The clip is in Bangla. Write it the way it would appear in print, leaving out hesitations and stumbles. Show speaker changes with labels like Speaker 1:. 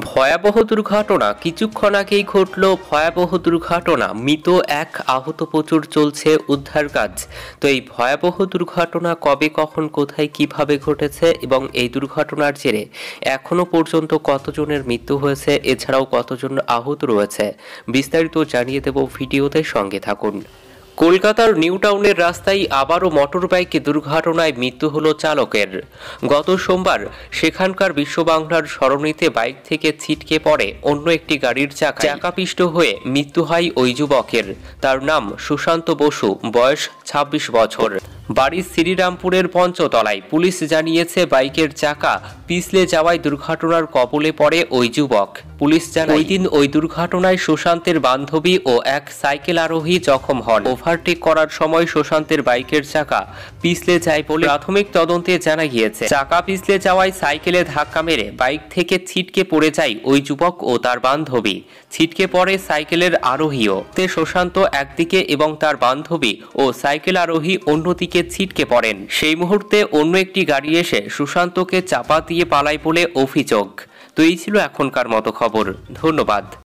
Speaker 1: ভয়াবহ দুর্ঘটনা কিছুক্ষণ আগেই ঘটল। ভয়াবহ দুর্ঘটনা, মৃত এক, আহত প্রচুর, চলছে উদ্ধার কাজ। তো এই ভয়াবহ দুর্ঘটনা কবে, কখন, কোথায়, কিভাবে ঘটেছে এবং এই দুর্ঘটনার জেরে এখনো পর্যন্ত কতজনের মৃত্যু হয়েছে, এছাড়াও কতজন আহত রয়েছে, বিস্তারিত জানিয়ে দেব ভিডিওতে, সঙ্গে থাকুন। কলকাতার নিউ টাউনের রাস্তায় আবারও মোটরবাইকে দুর্ঘটনায় মৃত্যু হলো চালকের। গত সোমবার সেখানকার বিশ্ববাংলার সরণিতে বাইক থেকে ছিটকে পড়ে অন্য একটি গাড়ির চাকাপিষ্ট হয়ে মৃত্যু হয় ওই যুবকের। তার নাম সুশান্ত বসু, বয়স ২৬ বছর, বাড়ি শ্রীরামপুরের পঞ্চতলায়। পুলিশ জানিয়েছে বাইকের চাকা পিছলে যাওয়ায় দুর্ঘটনার কবলে পড়ে ওই যুবক। পুলিশ জানায়, ওই দিন ওই দুর্ঘটনায় সুশান্তের বান্ধবী ও এক সাইকেল আরোহী জখম হন। ওভারটেক করার সময় সুশান্তের বাইকের চাকা পিছলে যায় বলে প্রাথমিক তদন্তে জানা গিয়েছে। চাকা পিছলে যাওয়ায় সাইকেলে ধাক্কা মেরে বাইক থেকে ছিটকে পড়ে যায় ওই যুবক ও তার বান্ধবী। ছিটকে পড়ে সাইকেলের আরোহীও। তে সুশান্ত একদিকে এবং তার বান্ধবী ও সাইকেল আরোহী অন্যদিকে ছিটকে পড়েন। সেই মুহূর্তে অন্য একটি গাড়ি এসে সুশান্তকে চাপা দিয়ে পালায় বলে অভিযোগ। তো এই ছিল এখনকার মতো খবর। ধন্যবাদ।